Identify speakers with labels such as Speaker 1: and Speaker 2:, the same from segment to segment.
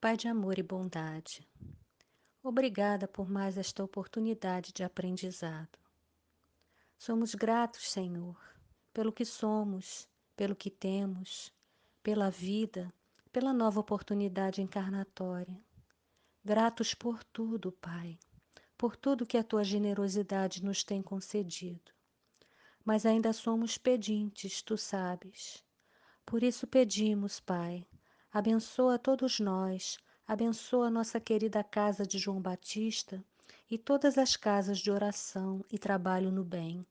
Speaker 1: Pai de amor e bondade, obrigada por mais esta oportunidade de aprendizado. Somos gratos, Senhor, pelo que somos, pelo que temos, pela vida, pela nova oportunidade encarnatória. Gratos por tudo, Pai, por tudo que a tua generosidade nos tem concedido. Mas ainda somos pedintes, tu sabes. Por isso pedimos, Pai, abençoa todos nós, abençoa nossa querida casa de João Batista e todas as casas de oração e trabalho no bem.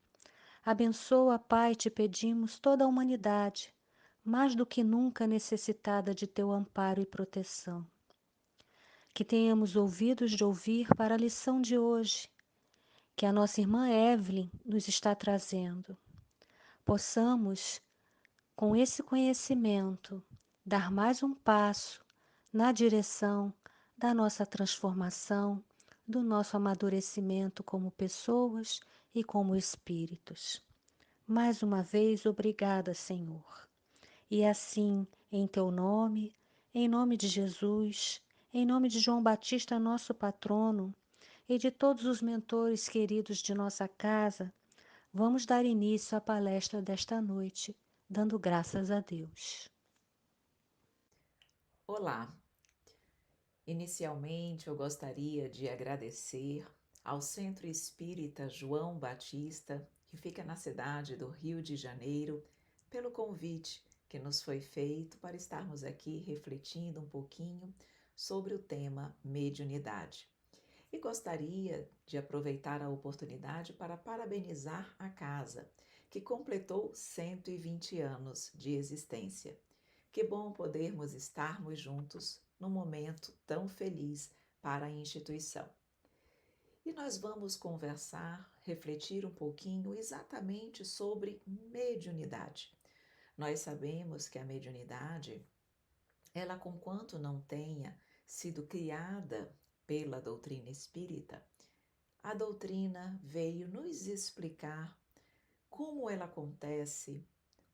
Speaker 1: Abençoa, Pai, te pedimos toda a humanidade, mais do que nunca necessitada de teu amparo e proteção. Que tenhamos ouvidos de ouvir para a lição de hoje, que a nossa irmã Evelyn nos está trazendo. Possamos, com esse conhecimento, dar mais um passo na direção da nossa transformação, do nosso amadurecimento como pessoas e como espíritos. Mais uma vez, obrigada, Senhor. E assim, em teu nome, em nome de Jesus, em nome de João Batista, nosso patrono, e de todos os mentores queridos de nossa casa, vamos dar início à palestra desta noite, dando graças a Deus.
Speaker 2: Olá! Inicialmente, eu gostaria de agradecer ao Centro Espírita João Batista, que fica na cidade do Rio de Janeiro, pelo convite que nos foi feito para estarmos aqui refletindo um pouquinho sobre o tema mediunidade. E gostaria de aproveitar a oportunidade para parabenizar a casa, que completou 120 anos de existência. Que bom podermos estarmos juntos num momento tão feliz para a instituição. E nós vamos conversar, refletir um pouquinho exatamente sobre mediunidade. Nós sabemos que a mediunidade, ela conquanto não tenha sido criada pela doutrina espírita, a doutrina veio nos explicar como ela acontece,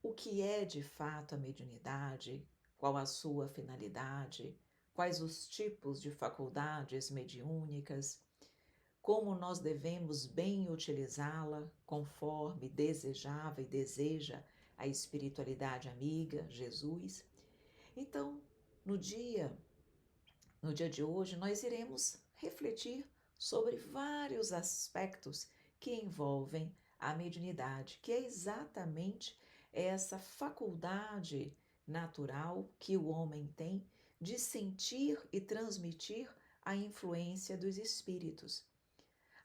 Speaker 2: o que é de fato a mediunidade, qual a sua finalidade, quais os tipos de faculdades mediúnicas, como nós devemos bem utilizá-la conforme desejava e deseja a espiritualidade amiga, Jesus. Então, no dia de hoje, nós iremos refletir sobre vários aspectos que envolvem a mediunidade, que é exatamente essa faculdade natural que o homem tem de sentir e transmitir a influência dos espíritos.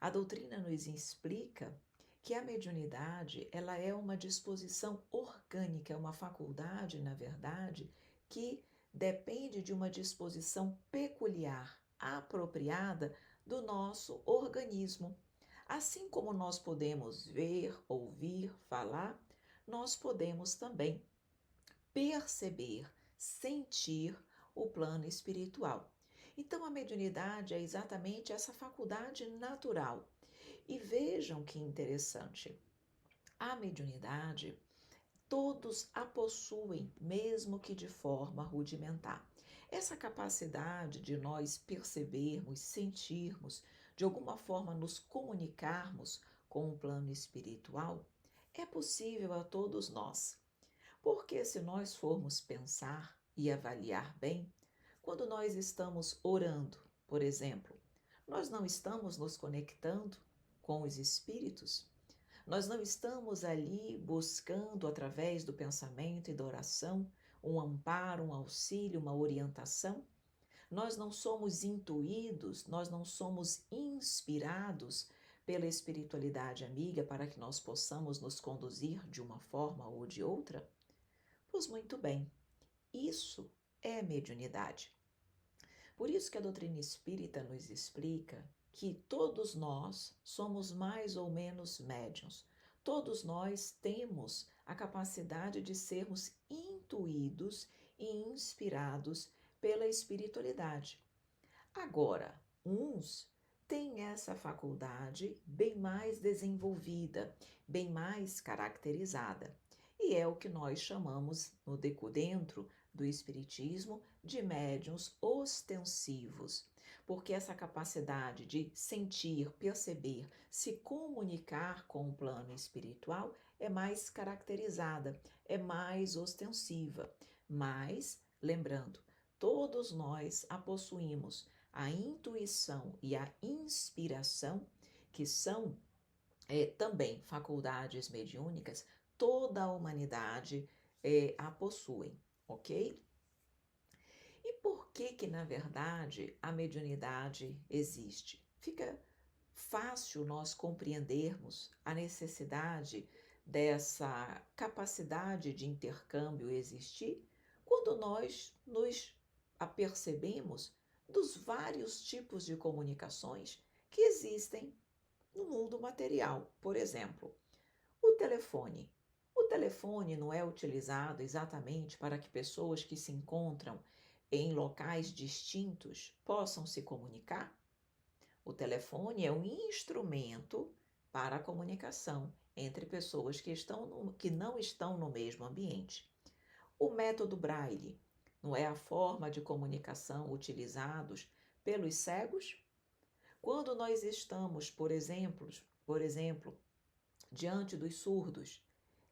Speaker 2: A doutrina nos explica que a mediunidade, ela é uma disposição orgânica, é uma faculdade, na verdade, que depende de uma disposição peculiar, apropriada do nosso organismo. Assim como nós podemos ver, ouvir, falar, nós podemos também perceber, sentir o plano espiritual. Então, a mediunidade é exatamente essa faculdade natural. E vejam que interessante, a mediunidade, todos a possuem, mesmo que de forma rudimentar. Essa capacidade de nós percebermos, sentirmos, de alguma forma nos comunicarmos com o plano espiritual, é possível a todos nós. Porque se nós formos pensar e avaliar bem, quando nós estamos orando, por exemplo, nós não estamos nos conectando com os espíritos? Nós não estamos ali buscando, através do pensamento e da oração, um amparo, um auxílio, uma orientação? Nós não somos intuídos, nós não somos inspirados pela espiritualidade amiga para que nós possamos nos conduzir de uma forma ou de outra? Pois muito bem, isso é mediunidade. Por isso que a doutrina espírita nos explica que todos nós somos mais ou menos médiuns. Todos nós temos a capacidade de sermos intuídos e inspirados pela espiritualidade. Agora, uns têm essa faculdade bem mais desenvolvida, bem mais caracterizada. E é o que nós chamamos, dentro do espiritismo de médiuns ostensivos, porque essa capacidade de sentir, perceber, se comunicar com o plano espiritual é mais caracterizada, é mais ostensiva. Mas, lembrando, todos nós a possuímos, a intuição e a inspiração, que são também faculdades mediúnicas, toda a humanidade a possuem, ok? E por que que, na verdade, a mediunidade existe? Fica fácil nós compreendermos a necessidade dessa capacidade de intercâmbio existir quando nós nos apercebemos dos vários tipos de comunicações que existem no mundo material. Por exemplo, o telefone. O telefone não é utilizado exatamente para que pessoas que se encontram em locais distintos possam se comunicar? O telefone é um instrumento para a comunicação entre pessoas que não estão no mesmo ambiente. O método Braille não é a forma de comunicação utilizados pelos cegos? Quando nós estamos, por exemplo, diante dos surdos,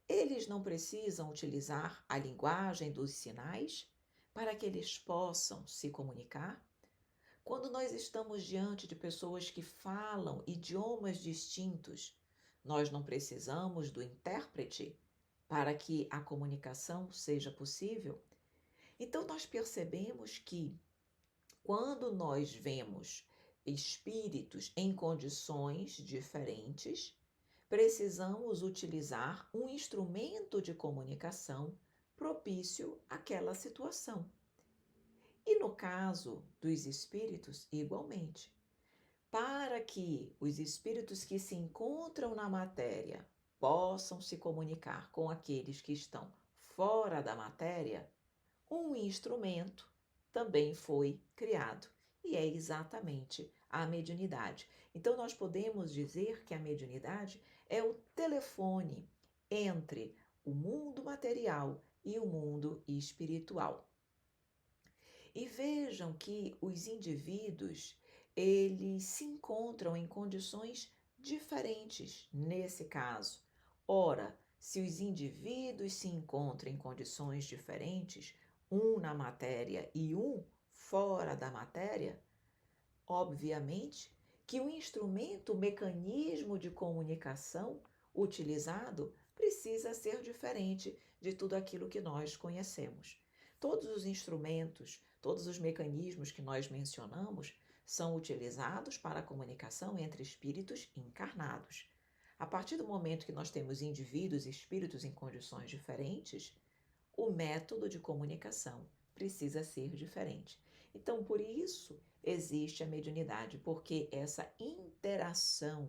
Speaker 2: eles não precisam utilizar a linguagem dos sinais para que eles possam se comunicar? Quando nós estamos diante de pessoas que falam idiomas distintos, nós não precisamos do intérprete para que a comunicação seja possível? Então, nós percebemos que quando nós vemos espíritos em condições diferentes, precisamos utilizar um instrumento de comunicação propício àquela situação. E no caso dos espíritos, igualmente. Para que os espíritos que se encontram na matéria possam se comunicar com aqueles que estão fora da matéria, um instrumento também foi criado, e é exatamente a mediunidade. Então, nós podemos dizer que a mediunidade é o telefone entre o mundo material e o mundo espiritual. E vejam que os indivíduos, eles se encontram em condições diferentes nesse caso. Ora, se os indivíduos se encontram em condições diferentes, um na matéria e um fora da matéria, obviamente que o instrumento, o mecanismo de comunicação utilizado precisa ser diferente de tudo aquilo que nós conhecemos. Todos os instrumentos, todos os mecanismos que nós mencionamos são utilizados para a comunicação entre espíritos encarnados. A partir do momento que nós temos indivíduos e espíritos em condições diferentes, o método de comunicação precisa ser diferente. Então, por isso existe a mediunidade, porque essa interação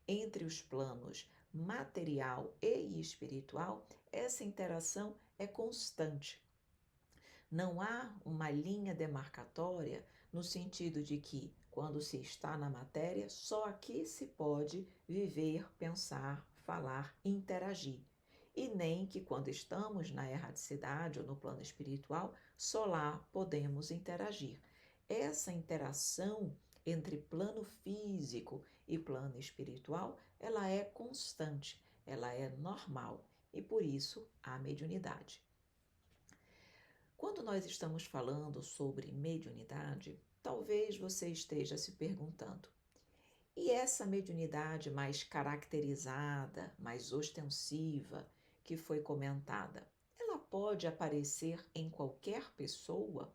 Speaker 2: entre os planos material e espiritual, essa interação é constante. Não há uma linha demarcatória no sentido de que, quando se está na matéria, só aqui se pode viver, pensar, falar, interagir. E nem que quando estamos na erraticidade ou no plano espiritual, só lá podemos interagir. Essa interação entre plano físico e plano espiritual, ela é constante, ela é normal e por isso a mediunidade. Quando nós estamos falando sobre mediunidade, talvez você esteja se perguntando: e essa mediunidade mais caracterizada, mais ostensiva, que foi comentada, ela pode aparecer em qualquer pessoa?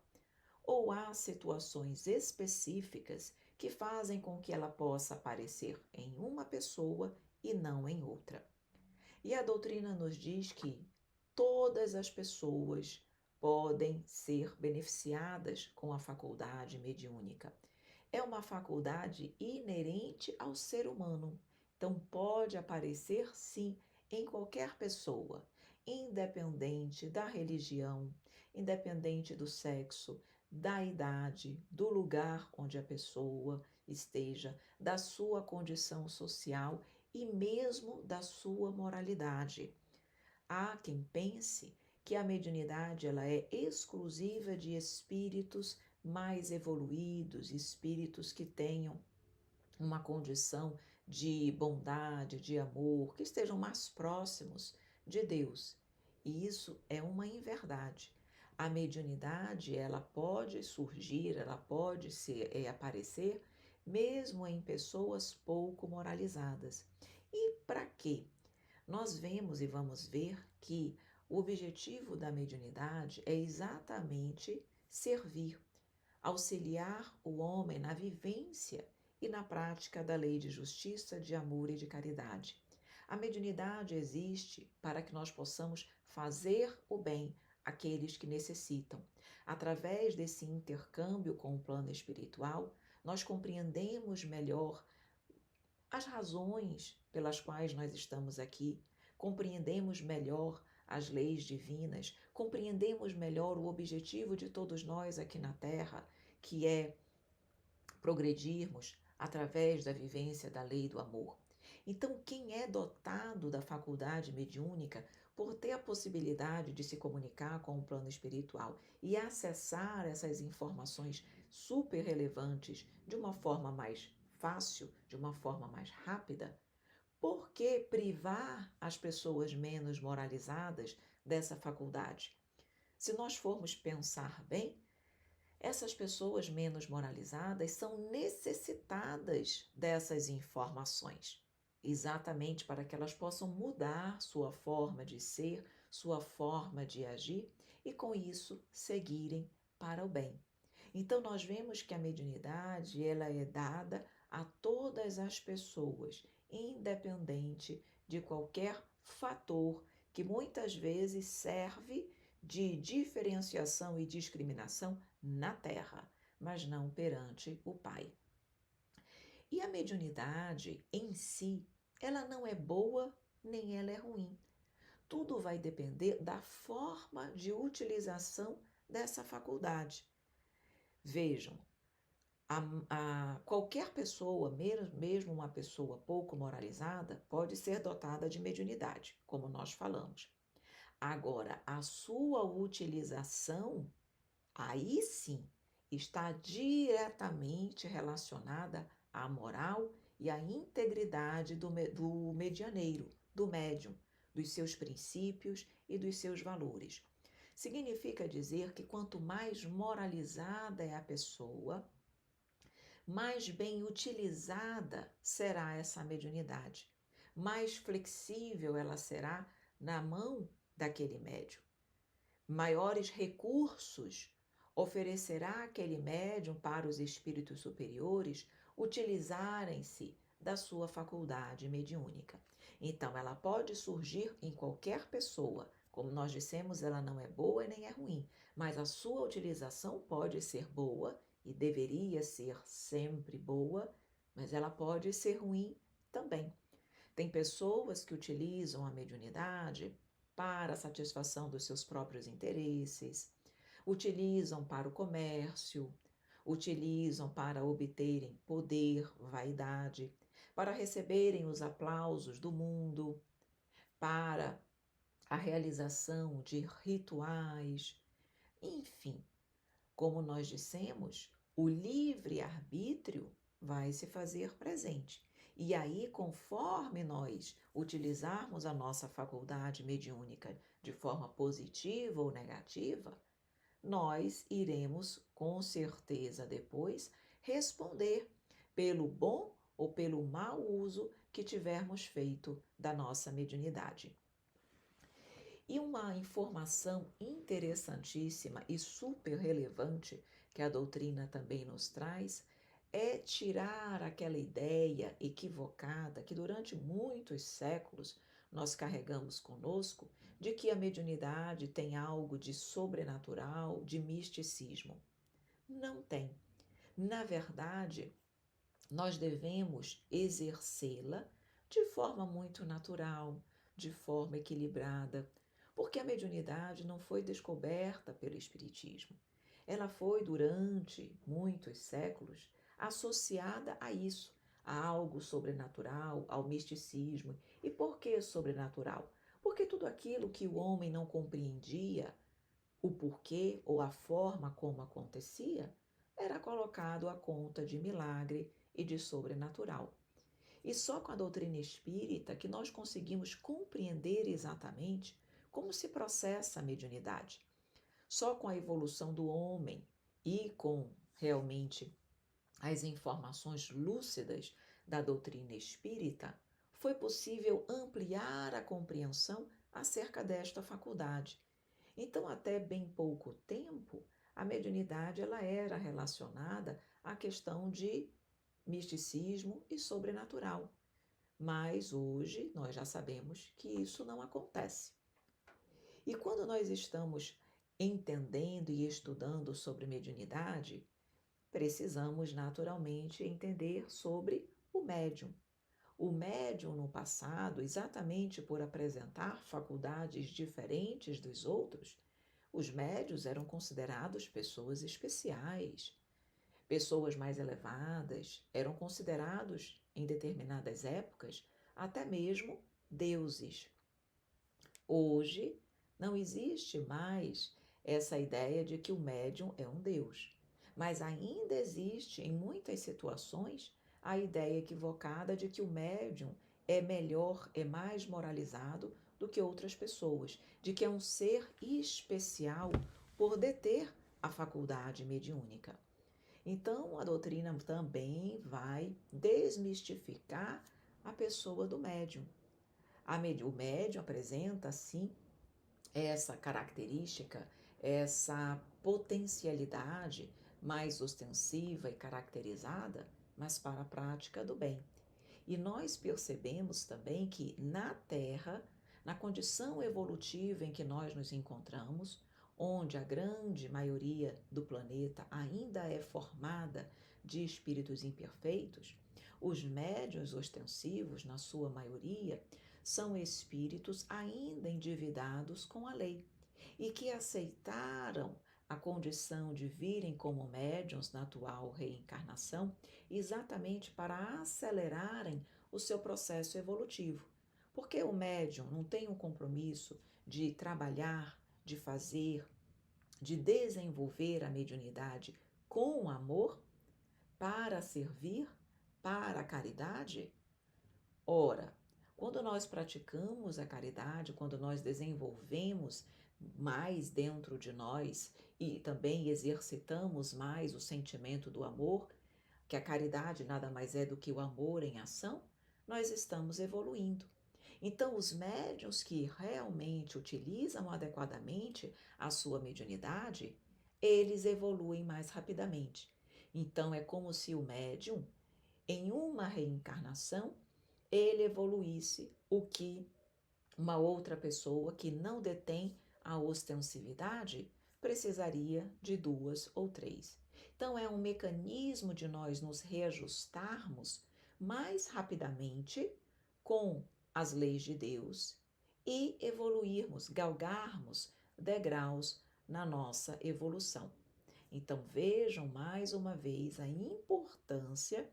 Speaker 2: Ou há situações específicas que fazem com que ela possa aparecer em uma pessoa e não em outra? E a doutrina nos diz que todas as pessoas podem ser beneficiadas com a faculdade mediúnica. É uma faculdade inerente ao ser humano. Então, pode aparecer, sim, em qualquer pessoa, independente da religião, independente do sexo, da idade, do lugar onde a pessoa esteja, da sua condição social e mesmo da sua moralidade. Há quem pense que a mediunidade ela é exclusiva de espíritos mais evoluídos, espíritos que tenham uma condição de bondade, de amor, que estejam mais próximos de Deus. E isso é uma inverdade. A mediunidade, ela pode surgir, ela pode aparecer, mesmo em pessoas pouco moralizadas. E para quê? Nós vemos e vamos ver que o objetivo da mediunidade é exatamente servir, auxiliar o homem na vivência e na prática da lei de justiça, de amor e de caridade. A mediunidade existe para que nós possamos fazer o bem àqueles que necessitam. Através desse intercâmbio com o plano espiritual, nós compreendemos melhor as razões pelas quais nós estamos aqui, compreendemos melhor as leis divinas, compreendemos melhor o objetivo de todos nós aqui na Terra, que é progredirmos através da vivência da lei do amor. Então, quem é dotado da faculdade mediúnica, por ter a possibilidade de se comunicar com o plano espiritual e acessar essas informações super relevantes de uma forma mais fácil, de uma forma mais rápida, por que privar as pessoas menos moralizadas dessa faculdade? Se nós formos pensar bem, essas pessoas menos moralizadas são necessitadas dessas informações, exatamente para que elas possam mudar sua forma de ser, sua forma de agir e, com isso, seguirem para o bem. Então, nós vemos que a mediunidade ela é dada a todas as pessoas, independente de qualquer fator que muitas vezes serve de diferenciação e discriminação na Terra, mas não perante o Pai. E a mediunidade em si, ela não é boa nem ela é ruim. Tudo vai depender da forma de utilização dessa faculdade. Vejam, qualquer pessoa, mesmo uma pessoa pouco moralizada, pode ser dotada de mediunidade, como nós falamos. Agora, a sua utilização, aí sim, está diretamente relacionada à moral e à integridade do medianeiro, do médium, dos seus princípios e dos seus valores. Significa dizer que quanto mais moralizada é a pessoa, mais bem utilizada será essa mediunidade, mais flexível ela será na mão daquele médium. Maiores recursos oferecerá aquele médium para os espíritos superiores utilizarem-se da sua faculdade mediúnica. Então, ela pode surgir em qualquer pessoa. Como nós dissemos, ela não é boa nem é ruim, mas a sua utilização pode ser boa e deveria ser sempre boa, mas ela pode ser ruim também. Tem pessoas que utilizam a mediunidade para a satisfação dos seus próprios interesses, utilizam para o comércio, utilizam para obterem poder, vaidade, para receberem os aplausos do mundo, para a realização de rituais, enfim. Como nós dissemos, o livre-arbítrio vai se fazer presente. E aí, conforme nós utilizarmos a nossa faculdade mediúnica de forma positiva ou negativa, nós iremos com certeza depois responder pelo bom ou pelo mau uso que tivermos feito da nossa mediunidade. E uma informação interessantíssima e super relevante que a doutrina também nos traz é tirar aquela ideia equivocada que durante muitos séculos nós carregamos conosco de que a mediunidade tem algo de sobrenatural, de misticismo. Não tem. Na verdade, nós devemos exercê-la de forma muito natural, de forma equilibrada, porque a mediunidade não foi descoberta pelo Espiritismo. Ela foi, durante muitos séculos, associada a isso, a algo sobrenatural, ao misticismo. E por que sobrenatural? Porque tudo aquilo que o homem não compreendia, o porquê ou a forma como acontecia, era colocado à conta de milagre e de sobrenatural. E só com a doutrina espírita que nós conseguimos compreender exatamente como se processa a mediunidade. Só com a evolução do homem e com realmente as informações lúcidas da doutrina espírita, foi possível ampliar a compreensão acerca desta faculdade. Então, até bem pouco tempo, a mediunidade ela era relacionada à questão de misticismo e sobrenatural. Mas hoje nós já sabemos que isso não acontece. E quando nós estamos entendendo e estudando sobre mediunidade, precisamos naturalmente entender sobre o médium. O médium no passado, exatamente por apresentar faculdades diferentes dos outros, os médios eram considerados pessoas especiais, pessoas mais elevadas, eram considerados em determinadas épocas até mesmo deuses. Hoje não existe mais essa ideia de que o médium é um deus, mas ainda existe em muitas situações a ideia equivocada de que o médium é melhor, é mais moralizado do que outras pessoas, de que é um ser especial por deter a faculdade mediúnica. Então, a doutrina também vai desmistificar a pessoa do médium. O médium apresenta, sim, essa característica, essa potencialidade mais ostensiva e caracterizada, mas para a prática do bem. E nós percebemos também que na Terra, na condição evolutiva em que nós nos encontramos, onde a grande maioria do planeta ainda é formada de espíritos imperfeitos, os médiuns ostensivos, na sua maioria, são espíritos ainda endividados com a lei e que aceitaram a condição de virem como médiuns na atual reencarnação exatamente para acelerarem o seu processo evolutivo. Porque o médium não tem um compromisso de trabalhar, de fazer, de desenvolver a mediunidade com amor para servir, para a caridade? Ora, quando nós praticamos a caridade, quando nós desenvolvemos mais dentro de nós e também exercitamos mais o sentimento do amor, que a caridade nada mais é do que o amor em ação, nós estamos evoluindo. Então, os médiuns que realmente utilizam adequadamente a sua mediunidade, eles evoluem mais rapidamente. Então, é como se o médium, em uma reencarnação, ele evoluísse o que uma outra pessoa que não detém a ostensividade precisaria de 2 ou 3. Então, é um mecanismo de nós nos reajustarmos mais rapidamente com as leis de Deus e evoluirmos, galgarmos degraus na nossa evolução. Então, vejam mais uma vez a importância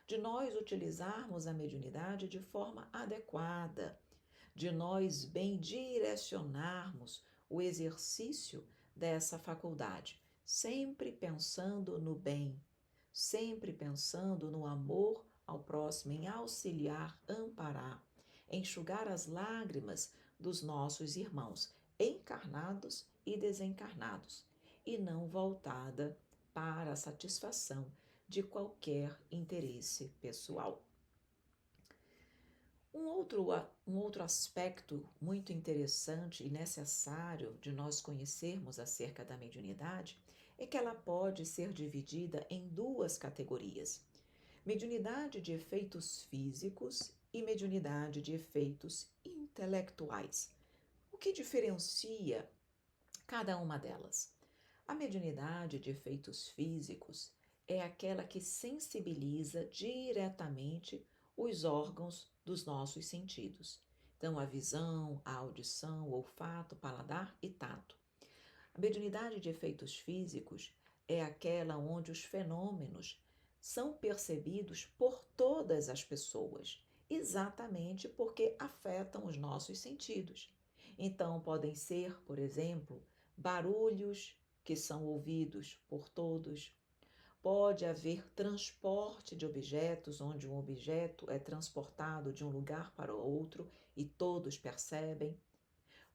Speaker 2: de nós utilizarmos a mediunidade de forma adequada, de nós bem direcionarmos o exercício dessa faculdade, sempre pensando no bem, sempre pensando no amor ao próximo, em auxiliar, amparar, enxugar as lágrimas dos nossos irmãos, encarnados e desencarnados, e não voltada para a satisfação de qualquer interesse pessoal. Um outro aspecto muito interessante e necessário de nós conhecermos acerca da mediunidade é que ela pode ser dividida em 2 categorias: mediunidade de efeitos físicos e mediunidade de efeitos intelectuais. O que diferencia cada uma delas? A mediunidade de efeitos físicos é aquela que sensibiliza diretamente os órgãos dos nossos sentidos. Então, a visão, a audição, o olfato, paladar e tato. A mediunidade de efeitos físicos é aquela onde os fenômenos são percebidos por todas as pessoas, exatamente porque afetam os nossos sentidos. Então, podem ser, por exemplo, barulhos que são ouvidos por todos. Pode haver transporte de objetos, onde um objeto é transportado de um lugar para o outro e todos percebem.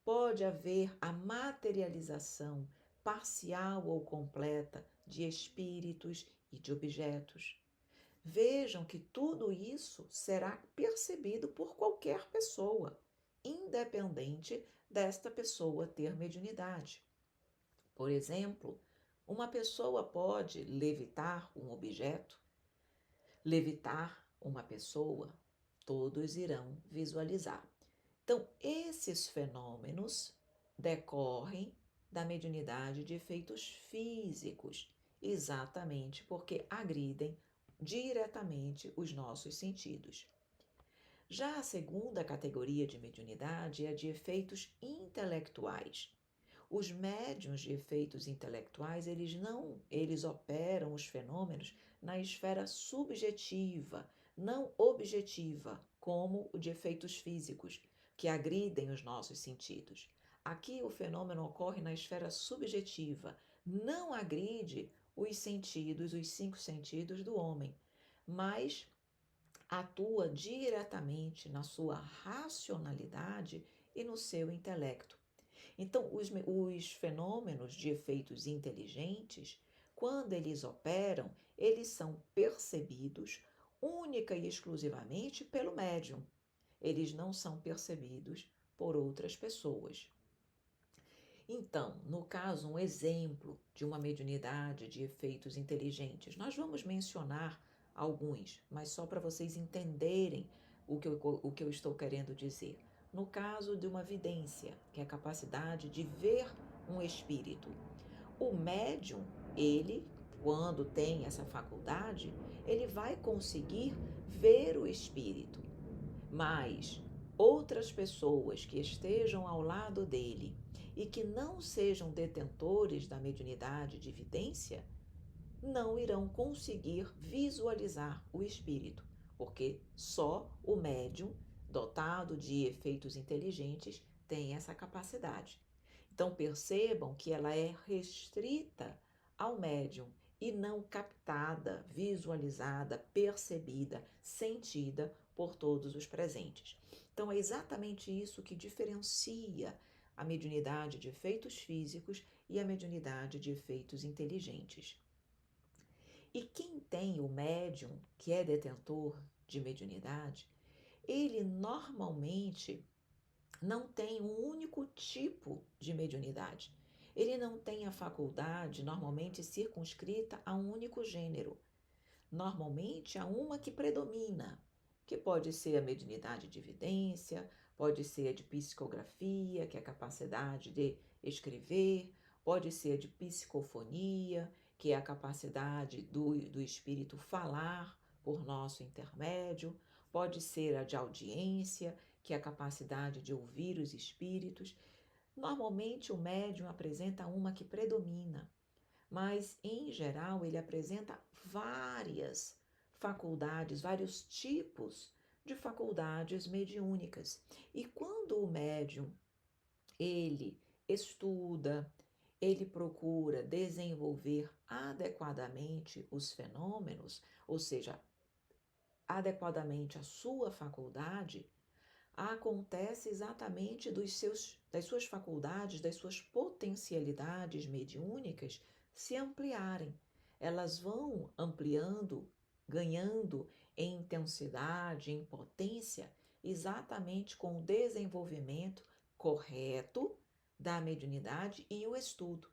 Speaker 2: Pode haver a materialização parcial ou completa de espíritos e de objetos. Vejam que tudo isso será percebido por qualquer pessoa, independente desta pessoa ter mediunidade. Por exemplo, uma pessoa pode levitar um objeto, levitar uma pessoa, todos irão visualizar. Então, esses fenômenos decorrem da mediunidade de efeitos físicos, exatamente porque agridem diretamente os nossos sentidos. Já a segunda categoria de mediunidade é a de efeitos intelectuais. Os médiuns de efeitos intelectuais, eles operam os fenômenos na esfera subjetiva, não objetiva, como o de efeitos físicos, que agridem os nossos sentidos. Aqui o fenômeno ocorre na esfera subjetiva, não agride os sentidos, os 5 sentidos do homem, mas atua diretamente na sua racionalidade e no seu intelecto. Então, os fenômenos de efeitos inteligentes, quando eles operam, eles são percebidos única e exclusivamente pelo médium. Eles não são percebidos por outras pessoas. Então, no caso, um exemplo de uma mediunidade de efeitos inteligentes, nós vamos mencionar alguns, mas só para vocês entenderem o que eu estou querendo dizer. No caso de uma vidência, que é a capacidade de ver um espírito. O médium, ele, quando tem essa faculdade, ele vai conseguir ver o espírito, mas outras pessoas que estejam ao lado dele e que não sejam detentores da mediunidade de vidência, não irão conseguir visualizar o espírito, porque só o médium dotado de efeitos inteligentes tem essa capacidade. Então percebam que ela é restrita ao médium e não captada, visualizada, percebida, sentida por todos os presentes. Então é exatamente isso que diferencia a mediunidade de efeitos físicos e a mediunidade de efeitos inteligentes. E quem tem o médium, que é detentor de mediunidade, ele normalmente não tem um único tipo de mediunidade. Ele não tem a faculdade normalmente circunscrita a um único gênero. Normalmente há uma que predomina, que pode ser a mediunidade de evidência, pode ser a de psicografia, que é a capacidade de escrever, pode ser a de psicofonia, que é a capacidade do espírito falar por nosso intermédio, pode ser a de audiência, que é a capacidade de ouvir os espíritos. Normalmente o médium apresenta uma que predomina, mas em geral ele apresenta várias faculdades, vários tipos de faculdades mediúnicas. E quando o médium ele estuda, ele procura desenvolver adequadamente os fenômenos, ou seja, adequadamente a sua faculdade, acontece exatamente das suas faculdades, das suas potencialidades mediúnicas se ampliarem. Elas vão ampliando, ganhando em intensidade, em potência, exatamente com o desenvolvimento correto da mediunidade e o estudo.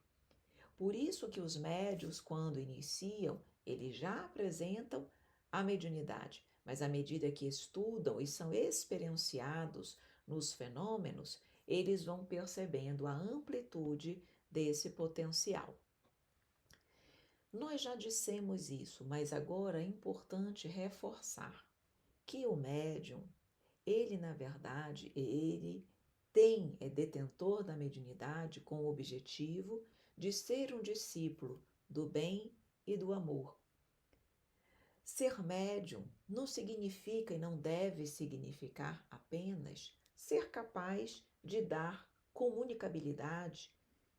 Speaker 2: Por isso que os médios, quando iniciam, eles já apresentam a mediunidade, mas à medida que estudam e são experienciados nos fenômenos, eles vão percebendo a amplitude desse potencial. Nós já dissemos isso, mas agora é importante reforçar que o médium, ele na verdade, é detentor da mediunidade com o objetivo de ser um discípulo do bem e do amor. Ser médium não significa e não deve significar apenas ser capaz de dar comunicabilidade,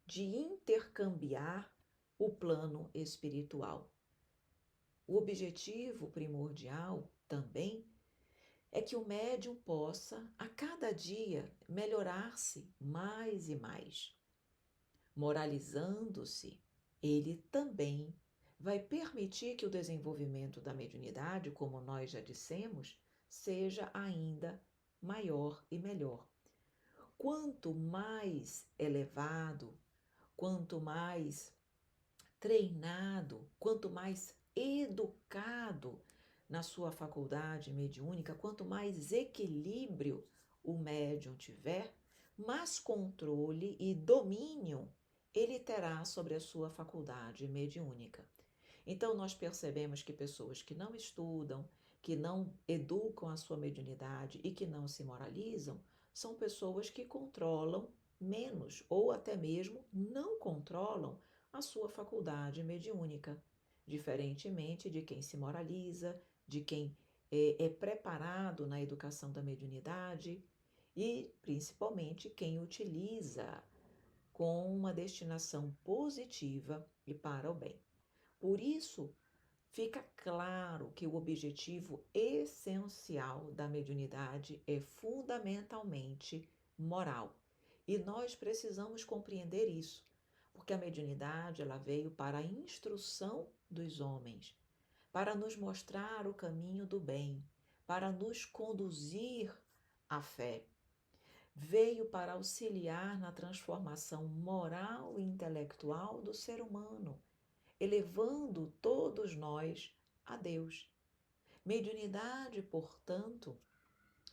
Speaker 2: de intercambiar o plano espiritual. O objetivo primordial também é que o médium possa, a cada dia, melhorar-se mais e mais. Moralizando-se, ele também vai permitir que o desenvolvimento da mediunidade, como nós já dissemos, seja ainda maior e melhor. Quanto mais elevado, quanto mais treinado, quanto mais educado na sua faculdade mediúnica, quanto mais equilíbrio o médium tiver, mais controle e domínio ele terá sobre a sua faculdade mediúnica. Então, nós percebemos que pessoas que não estudam, que não educam a sua mediunidade e que não se moralizam, são pessoas que controlam menos ou até mesmo não controlam a sua faculdade mediúnica, diferentemente de quem se moraliza, de quem é preparado na educação da mediunidade e principalmente quem utiliza com uma destinação positiva e para o bem. Por isso, fica claro que o objetivo essencial da mediunidade é fundamentalmente moral. E nós precisamos compreender isso, porque a mediunidade ela veio para a instrução dos homens, para nos mostrar o caminho do bem, para nos conduzir à fé. Veio para auxiliar na transformação moral e intelectual do ser humano, elevando todos nós a Deus. Mediunidade, portanto,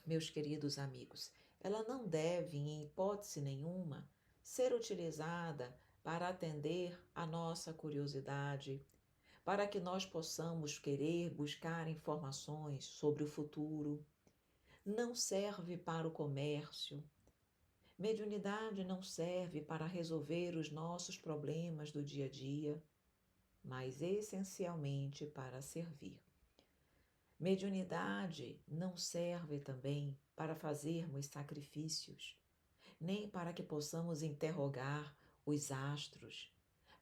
Speaker 2: meus queridos amigos, ela não deve, em hipótese nenhuma, ser utilizada para atender a nossa curiosidade, para que nós possamos querer buscar informações sobre o futuro. Não serve para o comércio. Mediunidade não serve para resolver os nossos problemas do dia a dia, mas essencialmente para servir. Mediunidade não serve também para fazermos sacrifícios, nem para que possamos interrogar os astros,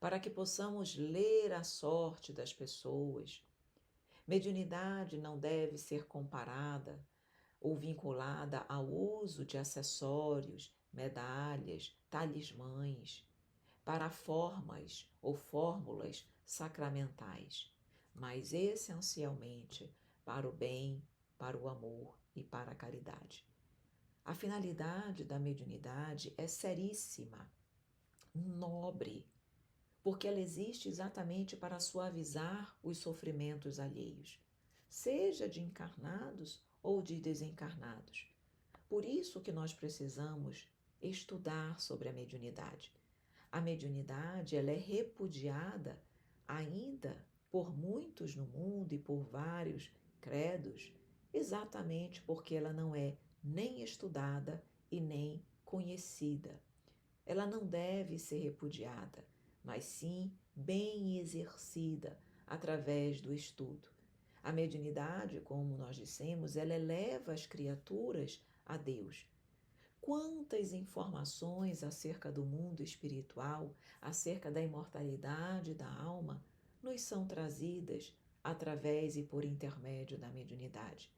Speaker 2: para que possamos ler a sorte das pessoas. Mediunidade não deve ser comparada ou vinculada ao uso de acessórios, medalhas, talismãs, para formas ou fórmulas sacramentais, mas essencialmente para o bem, para o amor e para a caridade. A finalidade da mediunidade é seríssima, nobre, porque ela existe exatamente para suavizar os sofrimentos alheios, seja de encarnados ou de desencarnados. Por isso que nós precisamos estudar sobre a mediunidade. A mediunidade ela é repudiada ainda por muitos no mundo e por vários credos, exatamente porque ela não é nem estudada e nem conhecida. Ela não deve ser repudiada, mas sim bem exercida através do estudo. A mediunidade, como nós dissemos, ela eleva as criaturas a Deus. Quantas informações acerca do mundo espiritual, acerca da imortalidade da alma, nos são trazidas através e por intermédio da mediunidade?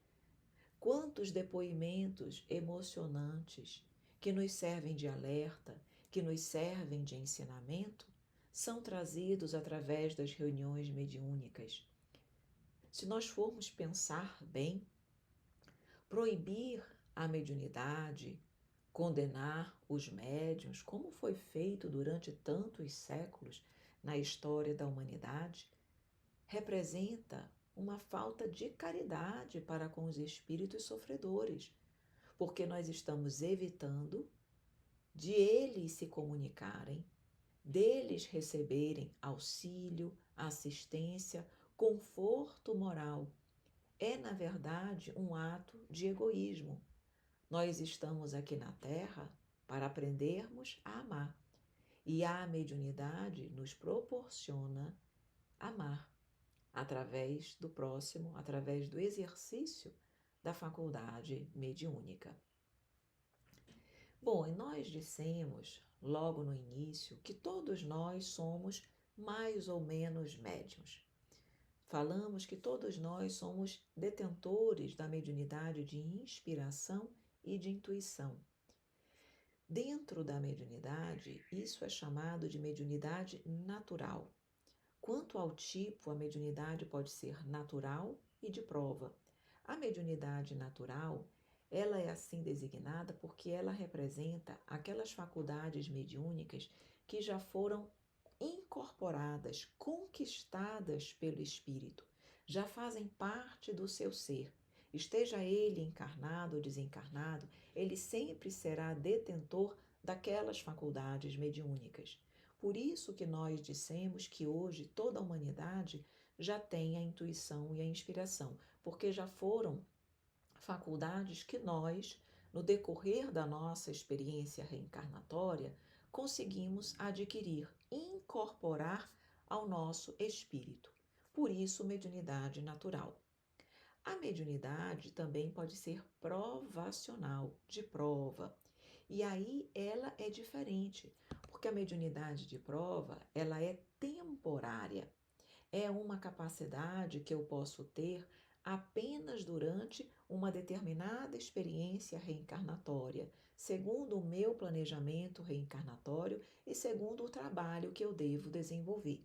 Speaker 2: Quantos depoimentos emocionantes que nos servem de alerta, que nos servem de ensinamento, são trazidos através das reuniões mediúnicas. Se nós formos pensar bem, proibir a mediunidade, condenar os médiuns, como foi feito durante tantos séculos na história da humanidade, representa uma falta de caridade para com os espíritos sofredores, porque nós estamos evitando de eles se comunicarem, deles receberem auxílio, assistência, conforto moral. É, na verdade, um ato de egoísmo. Nós estamos aqui na Terra para aprendermos a amar. E a mediunidade nos proporciona amar através do próximo, através do exercício da faculdade mediúnica. Bom, e nós dissemos logo no início que todos nós somos mais ou menos médiuns. Falamos que todos nós somos detentores da mediunidade de inspiração e de intuição. Dentro da mediunidade, isso é chamado de mediunidade natural. Quanto ao tipo, a mediunidade pode ser natural e de prova. A mediunidade natural, ela é assim designada porque ela representa aquelas faculdades mediúnicas que já foram incorporadas, conquistadas pelo espírito, já fazem parte do seu ser. Esteja ele encarnado ou desencarnado, ele sempre será detentor daquelas faculdades mediúnicas. Por isso que nós dissemos que hoje toda a humanidade já tem a intuição e a inspiração, porque já foram faculdades que nós, no decorrer da nossa experiência reencarnatória, conseguimos adquirir, incorporar ao nosso espírito. Por isso, mediunidade natural. A mediunidade também pode ser provacional, de prova. E aí ela é diferente, porque a mediunidade de prova, ela é temporária. É uma capacidade que eu posso ter apenas durante uma determinada experiência reencarnatória, segundo o meu planejamento reencarnatório e segundo o trabalho que eu devo desenvolver.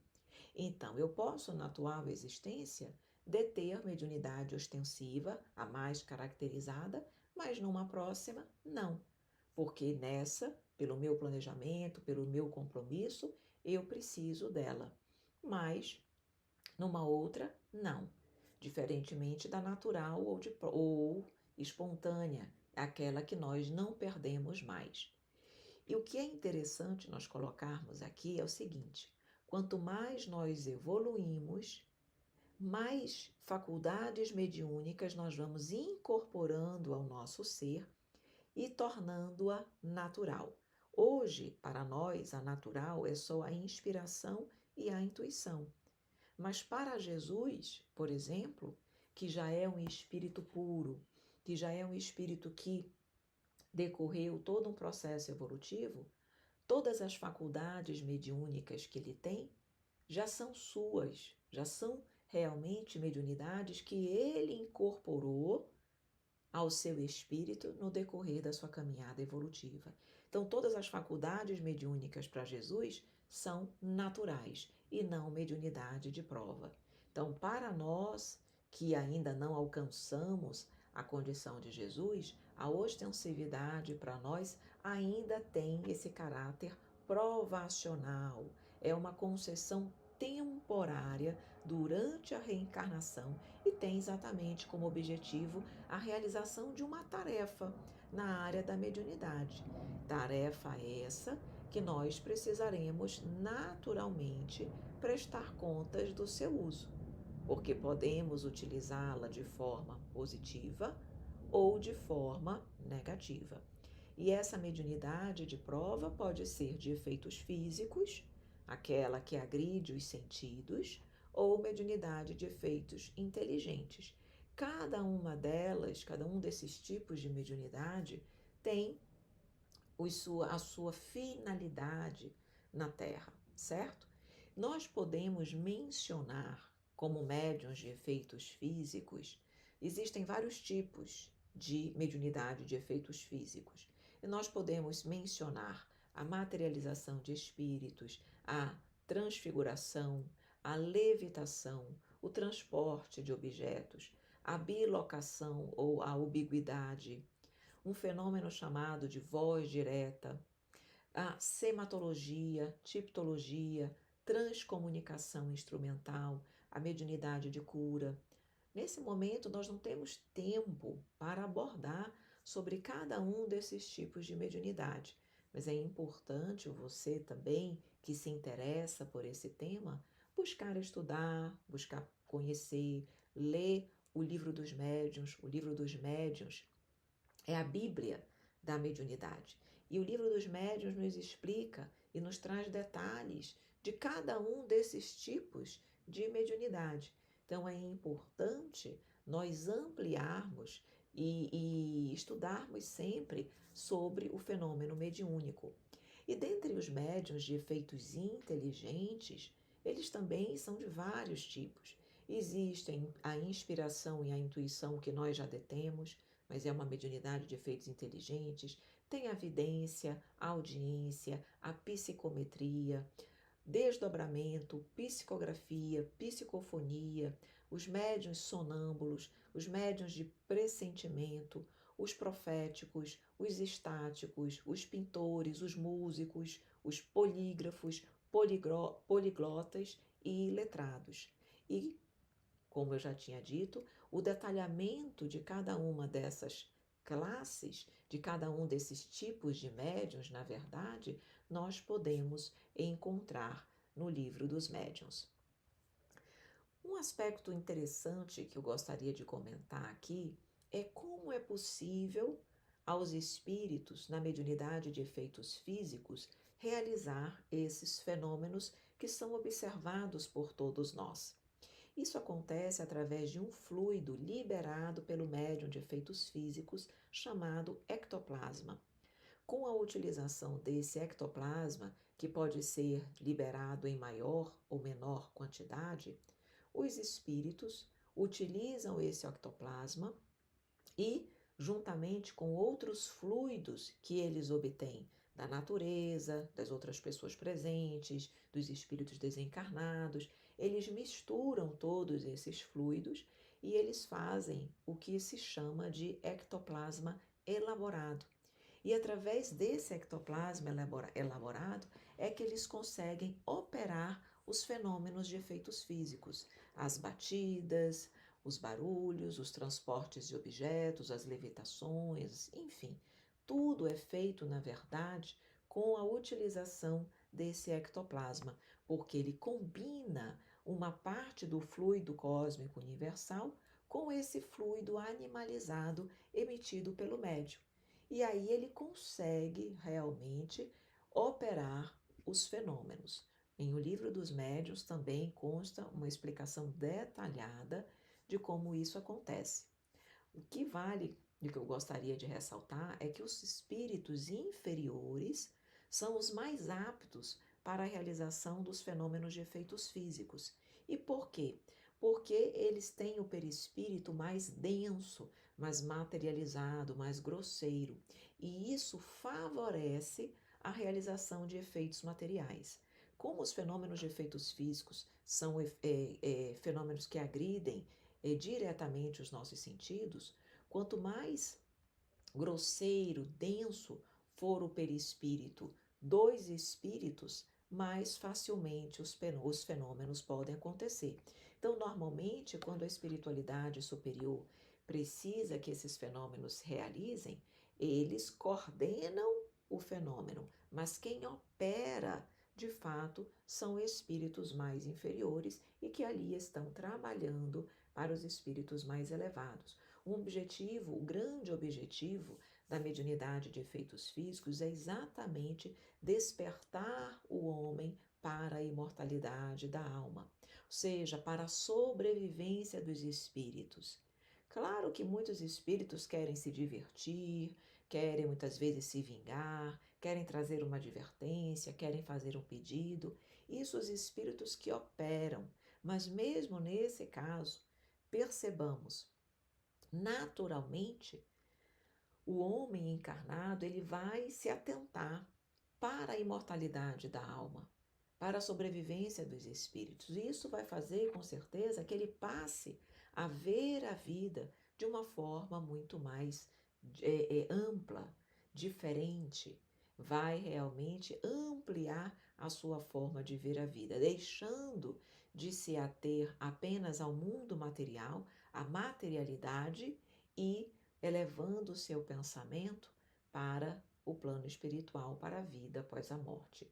Speaker 2: Então, eu posso, na atual existência, deter mediunidade ostensiva, a mais caracterizada, mas numa próxima, não. Porque nessa, pelo meu planejamento, pelo meu compromisso, eu preciso dela. Mas numa outra, não. Diferentemente da natural ou espontânea, aquela que nós não perdemos mais. E o que é interessante nós colocarmos aqui é o seguinte: quanto mais nós evoluímos, mais faculdades mediúnicas nós vamos incorporando ao nosso ser e tornando-a natural. Hoje, para nós, a natural é só a inspiração e a intuição. Mas para Jesus, por exemplo, que já é um espírito puro, que já é um espírito que decorreu todo um processo evolutivo, todas as faculdades mediúnicas que ele tem já são suas, já são realmente mediunidades que ele incorporou ao seu espírito no decorrer da sua caminhada evolutiva. Então, todas as faculdades mediúnicas para Jesus são naturais e não mediunidade de prova. Então, para nós que ainda não alcançamos a condição de Jesus, a ostensividade para nós ainda tem esse caráter provacional. É uma concessão temporária durante a reencarnação e tem exatamente como objetivo a realização de uma tarefa na área da mediunidade. Tarefa essa que nós precisaremos naturalmente prestar contas do seu uso, porque podemos utilizá-la de forma positiva ou de forma negativa. E essa mediunidade de prova pode ser de efeitos físicos, aquela que agride os sentidos, ou mediunidade de efeitos inteligentes. Cada uma delas, cada um desses tipos de mediunidade tem a sua finalidade na Terra, certo? Nós podemos mencionar como médiuns de efeitos físicos, existem vários tipos de mediunidade de efeitos físicos. E nós podemos mencionar a materialização de espíritos, a transfiguração, a levitação, o transporte de objetos, a bilocação ou a ubiguidade, um fenômeno chamado de voz direta, a sematologia, tiptologia, transcomunicação instrumental, a mediunidade de cura. Nesse momento, nós não temos tempo para abordar sobre cada um desses tipos de mediunidade, mas é importante você também, que se interessa por esse tema, buscar estudar, buscar conhecer, ler o livro dos médiuns. O livro dos médiuns é a Bíblia da mediunidade. E o livro dos médiuns nos explica e nos traz detalhes de cada um desses tipos de mediunidade. Então é importante nós ampliarmos e estudarmos sempre sobre o fenômeno mediúnico. E dentre os médiuns de efeitos inteligentes, eles também são de vários tipos. Existem a inspiração e a intuição que nós já detemos, mas é uma mediunidade de efeitos inteligentes. Tem a vidência, a audiência, a psicometria, desdobramento, psicografia, psicofonia, os médiuns sonâmbulos, os médiuns de pressentimento, os proféticos, os estáticos, os pintores, os músicos, os polígrafos, poliglotas e letrados. E, como eu já tinha dito, o detalhamento de cada uma dessas classes, de cada um desses tipos de médiuns, na verdade, nós podemos encontrar no livro dos médiuns. Um aspecto interessante que eu gostaria de comentar aqui é como é possível aos espíritos, na mediunidade de efeitos físicos, realizar esses fenômenos que são observados por todos nós. Isso acontece através de um fluido liberado pelo médium de efeitos físicos chamado ectoplasma. Com a utilização desse ectoplasma, que pode ser liberado em maior ou menor quantidade, os espíritos utilizam esse ectoplasma e, juntamente com outros fluidos que eles obtêm da natureza, das outras pessoas presentes, dos espíritos desencarnados, eles misturam todos esses fluidos e eles fazem o que se chama de ectoplasma elaborado. E através desse ectoplasma elaborado é que eles conseguem operar os fenômenos de efeitos físicos, as batidas, os barulhos, os transportes de objetos, as levitações, enfim, tudo é feito, na verdade, com a utilização desse ectoplasma, porque ele combina uma parte do fluido cósmico universal com esse fluido animalizado emitido pelo médium. E aí ele consegue realmente operar os fenômenos. Em O Livro dos Médiuns também consta uma explicação detalhada de como isso acontece. O que vale, e que eu gostaria de ressaltar, é que os espíritos inferiores são os mais aptos para a realização dos fenômenos de efeitos físicos. E por quê? Porque eles têm o perispírito mais denso, mais materializado, mais grosseiro, e isso favorece a realização de efeitos materiais. Como os fenômenos de efeitos físicos são fenômenos que agridem diretamente os nossos sentidos, quanto mais grosseiro, denso for o perispírito dos espíritos, mais facilmente os fenômenos podem acontecer. Então, normalmente, quando a espiritualidade superior precisa que esses fenômenos se realizem, eles coordenam o fenômeno, mas quem opera, de fato, são espíritos mais inferiores e que ali estão trabalhando para os espíritos mais elevados. O grande objetivo da mediunidade de efeitos físicos é exatamente despertar o homem para a imortalidade da alma, ou seja, para a sobrevivência dos espíritos. Claro que muitos espíritos querem se divertir, querem muitas vezes se vingar, querem trazer uma advertência, querem fazer um pedido. Isso os espíritos que operam. Mas mesmo nesse caso, percebamos, naturalmente, o homem encarnado ele vai se atentar para a imortalidade da alma, para a sobrevivência dos espíritos. E isso vai fazer, com certeza, que ele passe a ver a vida de uma forma muito mais ampla, diferente. Vai realmente ampliar a sua forma de ver a vida, deixando de se ater apenas ao mundo material, à materialidade e elevando o seu pensamento para o plano espiritual, para a vida após a morte.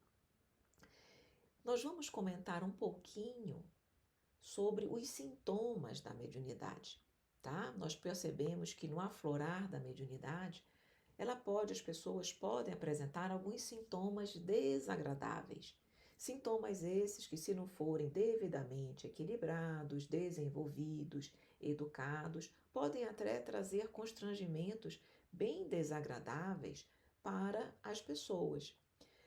Speaker 2: Nós vamos comentar um pouquinho sobre os sintomas da mediunidade, tá? Nós percebemos que no aflorar da mediunidade, as pessoas podem apresentar alguns sintomas desagradáveis. Sintomas esses que, se não forem devidamente equilibrados, desenvolvidos, educados, podem até trazer constrangimentos bem desagradáveis para as pessoas.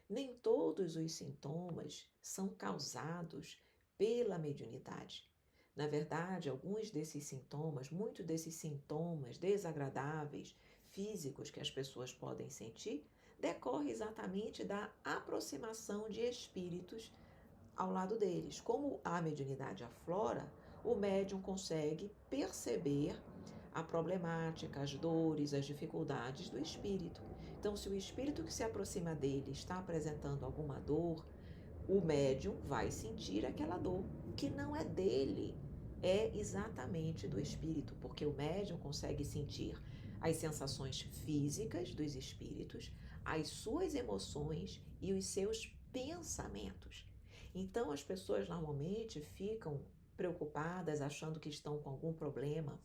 Speaker 2: Nem todos os sintomas são causados pela mediunidade. Na verdade, muitos desses sintomas desagradáveis físicos que as pessoas podem sentir, decorre exatamente da aproximação de espíritos ao lado deles. Como a mediunidade aflora, o médium consegue perceber a problemática, as dores, as dificuldades do espírito. Então, se o espírito que se aproxima dele está apresentando alguma dor, o médium vai sentir aquela dor, que não é dele, é exatamente do espírito, porque o médium consegue sentir as sensações físicas dos espíritos, as suas emoções e os seus pensamentos. Então, as pessoas normalmente ficam preocupadas, achando que estão com algum problema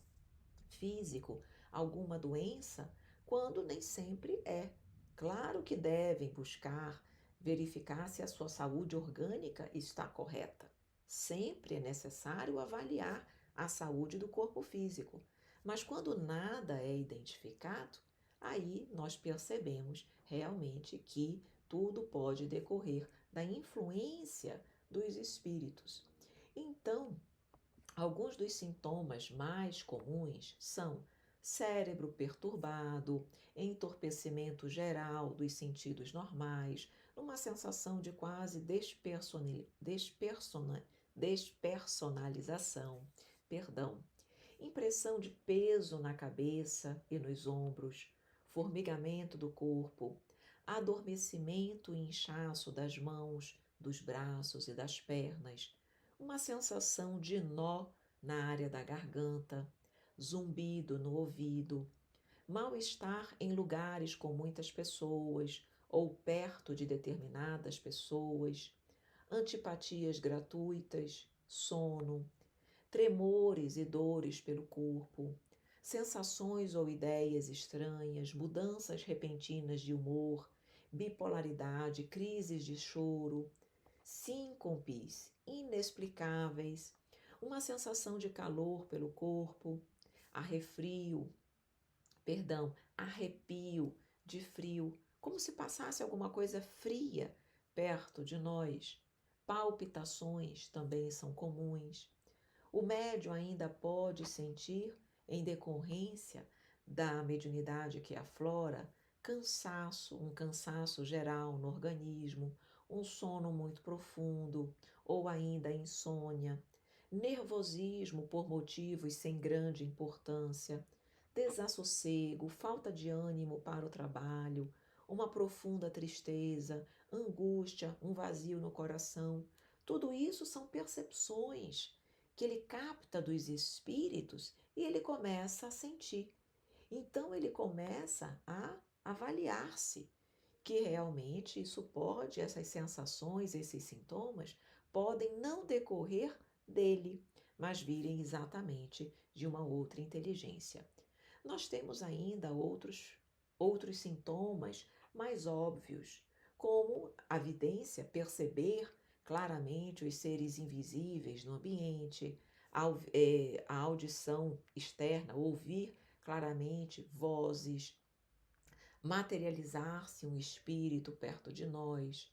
Speaker 2: físico, alguma doença, quando nem sempre é. Claro que devem buscar verificar se a sua saúde orgânica está correta. Sempre é necessário avaliar a saúde do corpo físico. Mas quando nada é identificado, aí nós percebemos realmente que tudo pode decorrer da influência dos espíritos. Então, alguns dos sintomas mais comuns são cérebro perturbado, entorpecimento geral dos sentidos normais, uma sensação de quase despersonalização, impressão de peso na cabeça e nos ombros, formigamento do corpo, adormecimento e inchaço das mãos, dos braços e das pernas, uma sensação de nó na área da garganta, zumbido no ouvido, mal-estar em lugares com muitas pessoas ou perto de determinadas pessoas, antipatias gratuitas, sono, tremores e dores pelo corpo, sensações ou ideias estranhas, mudanças repentinas de humor, bipolaridade, crises de choro, síncopes inexplicáveis, uma sensação de calor pelo corpo, arrefrio, arrepio de frio, como se passasse alguma coisa fria perto de nós. Palpitações também são comuns. O médium ainda pode sentir, em decorrência da mediunidade que aflora, um cansaço geral no organismo, um sono muito profundo ou ainda insônia, nervosismo por motivos sem grande importância, desassossego, falta de ânimo para o trabalho, uma profunda tristeza, angústia, um vazio no coração. Tudo isso são percepções que ele capta dos espíritos e ele começa a sentir. Então ele começa a avaliar-se, que realmente essas sensações, esses sintomas, podem não decorrer dele, mas virem exatamente de uma outra inteligência. Nós temos ainda outros sintomas mais óbvios, como a vidência, perceber claramente os seres invisíveis no ambiente, a audição externa, ouvir claramente vozes, materializar-se um espírito perto de nós,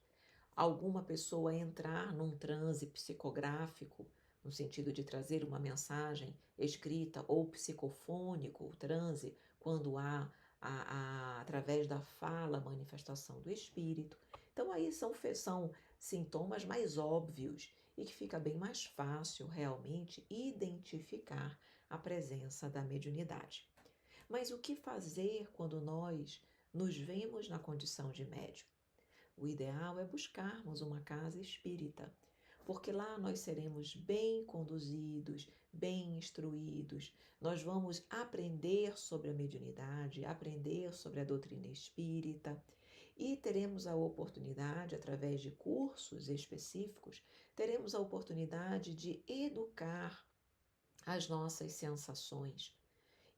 Speaker 2: alguma pessoa entrar num transe psicográfico, no sentido de trazer uma mensagem escrita ou psicofônico, o transe, quando há através da fala, a manifestação do espírito. Então, aí são sintomas mais óbvios e que fica bem mais fácil realmente identificar a presença da mediunidade. Mas o que fazer quando nós nos vemos na condição de médium? O ideal é buscarmos uma casa espírita, porque lá nós seremos bem conduzidos, bem instruídos, nós vamos aprender sobre a mediunidade, aprender sobre a doutrina espírita e teremos a oportunidade, através de cursos específicos, teremos a oportunidade de educar as nossas sensações.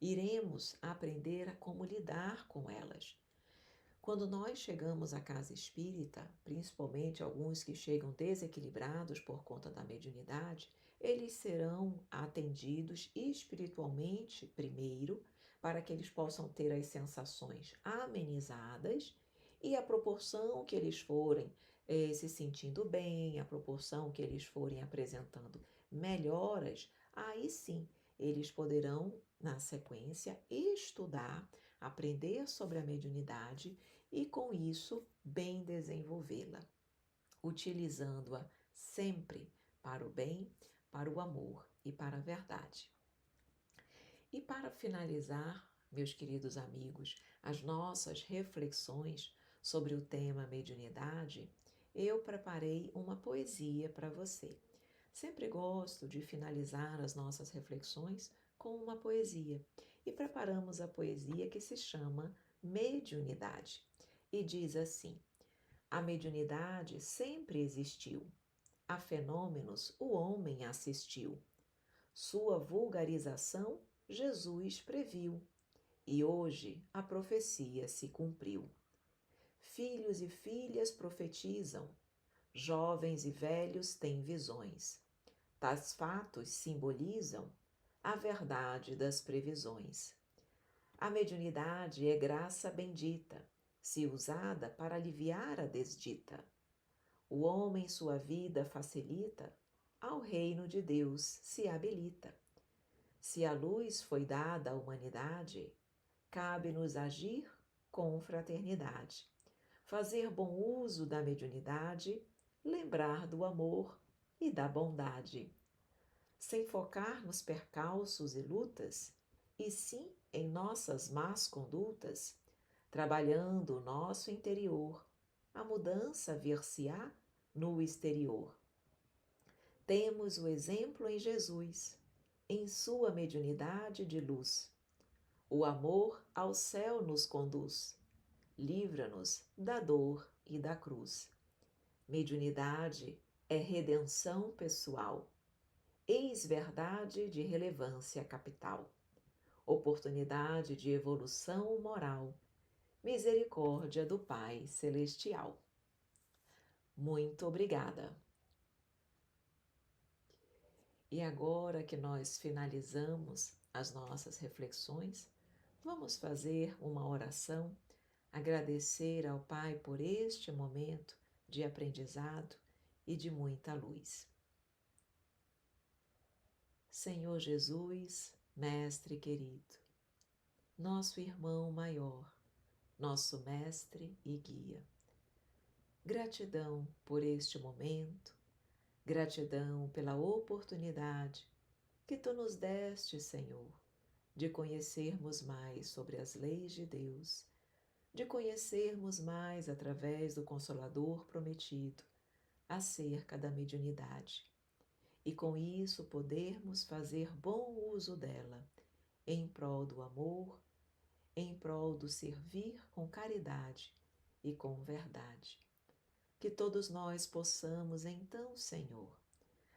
Speaker 2: Iremos aprender a como lidar com elas. Quando nós chegamos à casa espírita, principalmente alguns que chegam desequilibrados por conta da mediunidade, eles serão atendidos espiritualmente primeiro, para que eles possam ter as sensações amenizadas, e à proporção que eles forem se sentindo bem, à proporção que eles forem apresentando melhoras, aí sim eles poderão, na sequência, estudar, aprender sobre a mediunidade e, com isso, bem desenvolvê-la, utilizando-a sempre para o bem, para o amor e para a verdade. E para finalizar, meus queridos amigos, as nossas reflexões sobre o tema mediunidade, eu preparei uma poesia para você. Sempre gosto de finalizar as nossas reflexões com uma poesia, e preparamos a poesia que se chama Mediunidade. E diz assim: a mediunidade sempre existiu, a fenômenos o homem assistiu. Sua vulgarização Jesus previu, e hoje a profecia se cumpriu. Filhos e filhas profetizam, jovens e velhos têm visões. Tais fatos simbolizam a verdade das previsões. A mediunidade é graça bendita, se usada para aliviar a desdita. O homem sua vida facilita, ao reino de Deus se habilita. Se a luz foi dada à humanidade, cabe-nos agir com fraternidade, fazer bom uso da mediunidade, lembrar do amor e da bondade, sem focar nos percalços e lutas, e sim em nossas más condutas, trabalhando o nosso interior, a mudança vir-se-á no exterior. Temos o exemplo em Jesus, em sua mediunidade de luz. O amor ao céu nos conduz, livra-nos da dor e da cruz. Mediunidade é redenção pessoal, eis verdade de relevância capital, oportunidade de evolução moral, misericórdia do Pai Celestial. Muito obrigada. E agora que nós finalizamos as nossas reflexões, vamos fazer uma oração, agradecer ao Pai por este momento de aprendizado e de muita luz. Senhor Jesus, Mestre querido, nosso irmão maior, nosso Mestre e Guia, gratidão por este momento, gratidão pela oportunidade que Tu nos deste, Senhor, de conhecermos mais sobre as leis de Deus, de conhecermos mais através do Consolador prometido acerca da mediunidade, e com isso podermos fazer bom uso dela em prol do amor, em prol do servir com caridade e com verdade. Que todos nós possamos então, Senhor,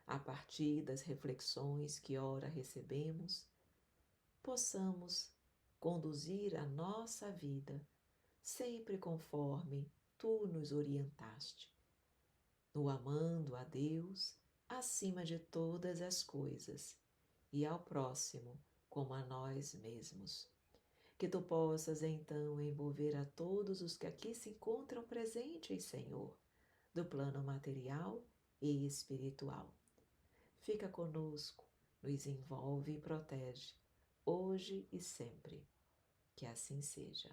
Speaker 2: a partir das reflexões que ora recebemos, possamos conduzir a nossa vida sempre conforme Tu nos orientaste, no amando a Deus acima de todas as coisas e ao próximo como a nós mesmos. Que Tu possas então envolver a todos os que aqui se encontram presentes, Senhor, do plano material e espiritual. Fica conosco, nos envolve e protege, hoje e sempre. Que assim seja.